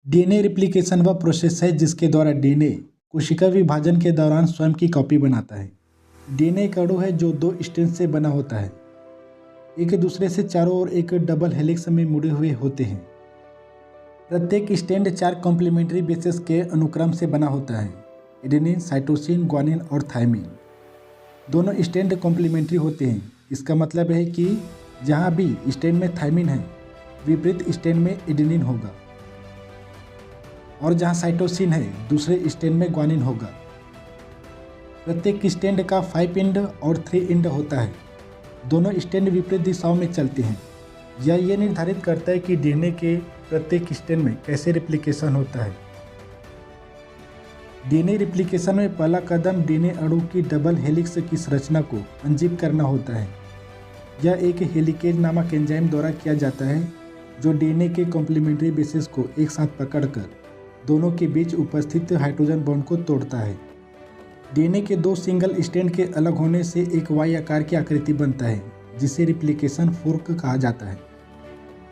DNA replication वह process है जिसके द्वारा डीएनए कोशिका विभाजन के दौरान स्वयं की कॉपी बनाता है। डीएनए एक अणु है जो दो स्ट्रैंड से बना होता है, एक दूसरे से चारों ओर एक डबल हेलिक्स में मुड़े हुए होते हैं। प्रत्येक स्ट्रैंड 4 कॉम्प्लीमेंट्री बेसेस के अनुक्रम से बना होता है, एडेनिन, साइटोसिन, ग्वानिन और थायमिन। दोनों स्ट्रैंड कॉम्प्लीमेंट्री होते हैं। इसका मतलब है कि जहाँ भी स्ट्रैंड में थायमिन है, विपरीत स्ट्रैंड में एडेनिन होगा, और जहाँ साइटोसिन है, दूसरे स्ट्रैंड में ग्वानिन होगा। प्रत्येक स्ट्रैंड का 5 एंड और 3 एंड होता है। दोनों स्ट्रैंड विपरीत दिशाओं में चलते हैं। यह निर्धारित करता है कि डीएनए के प्रत्येक स्ट्रैंड में कैसे रिप्लिकेशन होता है। डीएनए रिप्लिकेशन में पहला कदम डीएनए अणु की डबल हेलिक्स की संरचना को अनजिप करना होता है। यह एक हेलिकेज नामक एंजाइम द्वारा किया जाता है, जो डीएनए के कॉम्प्लीमेंट्री बेसेस को एक साथ पकड़कर दोनों के बीच उपस्थित हाइड्रोजन बॉन्ड को तोड़ता है। डीएनए के 2 सिंगल स्ट्रैंड के अलग होने से एक वाई आकार की आकृति बनता है, जिसे रिप्लिकेशन फोर्क कहा जाता है।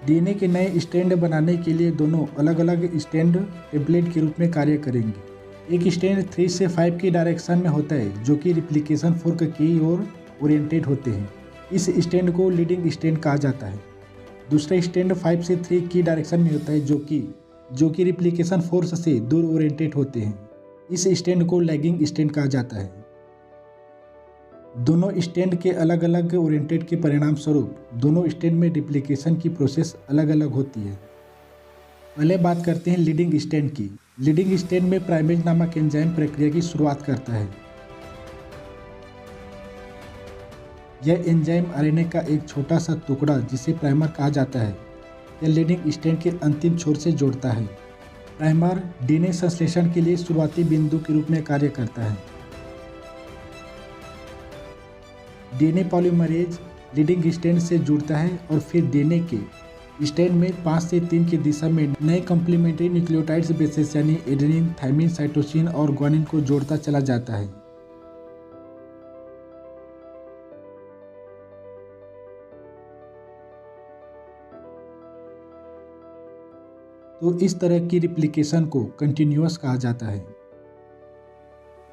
डीएनए के नए स्ट्रैंड बनाने के लिए दोनों अलग अलग स्ट्रैंड टेम्पलेट के रूप में कार्य करेंगे। एक स्ट्रैंड 3 से 5 की डायरेक्शन में होता है, जो कि रिप्लिकेशन फोर्क की ओर ओरिएंटेड होते हैं। इस स्ट्रैंड को लीडिंग स्ट्रैंड कहा जाता है। दूसरा स्ट्रैंड 5 से 3 की डायरेक्शन में होता है, जो कि रिप्लिकेशन फोर्स से दूर ओरिएंटेड होते हैं। इस स्ट्रैंड को लैगिंग स्ट्रैंड कहा जाता है। दोनों स्ट्रैंड के अलग अलग ओरिएंटेड के परिणाम स्वरूप दोनों स्ट्रैंड में रिप्लिकेशन की प्रोसेस अलग अलग होती है। पहले बात करते हैं लीडिंग स्ट्रैंड की। लीडिंग स्ट्रैंड में प्राइमेज नामक एंजाइम प्रक्रिया की शुरुआत करता है। यह एंजाइम आरएनए का एक छोटा सा टुकड़ा, जिसे प्राइमर कहा जाता है, यह लीडिंग स्ट्रैंड के अंतिम छोर से जोड़ता है। प्राइमर डीएनए संश्लेषण के लिए शुरुआती बिंदु के रूप में कार्य करता है। डीएनए पॉलीमरेज लीडिंग स्ट्रैंड से जुड़ता है और फिर डीएनए के स्ट्रैंड में 5 से 3 की दिशा में नए कॉम्प्लीमेंट्री न्यूक्लियोटाइड्स बेसेस यानी एडेनिन, थायमिन, साइटोसिन और ग्वानिन को जोड़ता चला जाता है। तो इस तरह की रिप्लिकेशन को कंटिन्यूअस कहा जाता है।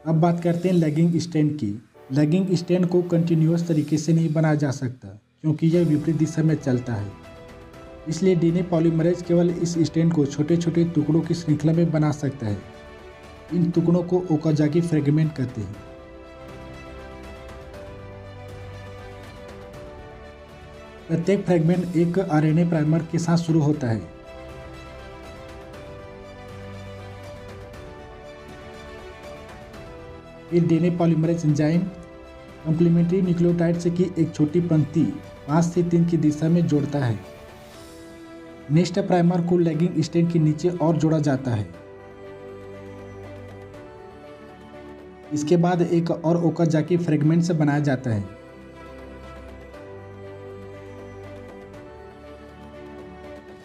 अब बात करते हैं लैगिंग स्ट्रैंड की। लैगिंग स्ट्रैंड को कंटिन्यूअस तरीके से नहीं बनाया जा सकता, क्योंकि यह विपरीत दिशा में चलता है। इसलिए डीएनए पॉलीमरेज केवल इस स्ट्रैंड को छोटे छोटे टुकड़ों की श्रृंखला में बना सकता है। इन टुकड़ों को ओकाजाकी फ्रेगमेंट कहते हैं। प्रत्येक फ्रेगमेंट एक आरएनए प्राइमर के साथ शुरू होता है। फिर DNA polymerase enzyme complementary nucleotides की एक छोटी पंक्ति 5 से 3 की दिशा में जोड़ता है। नेक्स्ट प्राइमर को लैगिंग स्ट्रैंड के नीचे और जोड़ा जाता है। इसके बाद एक और ओकाजाकी फ्रेगमेंट से बनाया जाता है।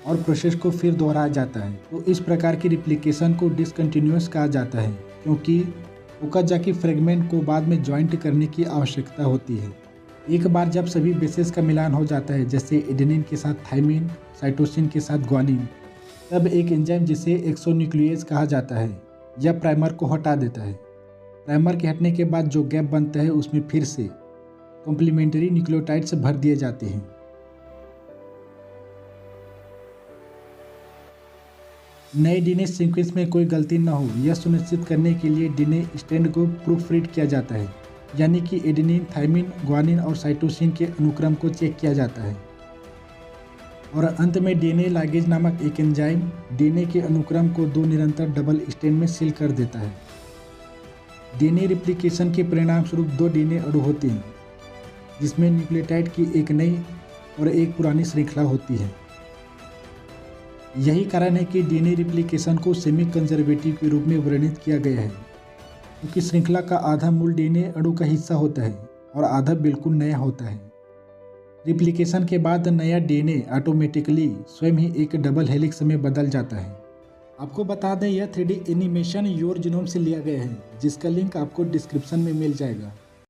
और प्रोसेस को फिर दोहराया जाता है। तो इस प्रकार की रिप्लिकेशन को डिसकंटिन्यूअस कहा जाता है, क्योंकि ओकाजाकी फ्रेगमेंट को बाद में ज्वाइंट करने की आवश्यकता होती है। एक बार जब सभी बेसेस का मिलान हो जाता है, जैसे एडेनिन के साथ थायमिन, साइटोसिन के साथ ग्वानिन, तब एक एंजाइम जिसे एक्सोन्यूक्लिएज कहा जाता है, यह प्राइमर को हटा देता है। प्राइमर के हटने के बाद जो गैप बनता है, उसमें फिर से कॉम्प्लीमेंट्री न्यूक्लियोटाइड्स भर दिए जाते हैं। नए डीएनए सीक्वेंस में कोई गलती न हो, यह सुनिश्चित करने के लिए डीएनए स्ट्रैंड को प्रूफ रीड किया जाता है, यानी कि एडेनिन, थायमिन, ग्वानिन और साइटोसिन के अनुक्रम को चेक किया जाता है। और अंत में डीएनए लाइगेज नामक एक एंजाइम डीएनए के अनुक्रम को 2 निरंतर डबल स्ट्रैंड में सील कर देता है। डीएनए रिप्लिकेशन के परिणाम स्वरूप 2 डीएनए अणु होते हैं, जिसमें न्यूक्लियोटाइड की एक नई और एक पुरानी श्रृंखला होती है। यही कारण है कि डीएनए रिप्लिकेशन को सेमी कंजर्वेटिव के रूप में वर्णित किया गया है, क्योंकि श्रृंखला का आधा मूल डीएनए अणु का हिस्सा होता है और आधा बिल्कुल नया होता है। रिप्लिकेशन के बाद नया डीएनए ऑटोमेटिकली स्वयं ही एक डबल हेलिक्स में बदल जाता है। आपको बता दें, यह 3D एनिमेशन योर जीनोम से लिया गया है, जिसका लिंक आपको डिस्क्रिप्शन में मिल जाएगा।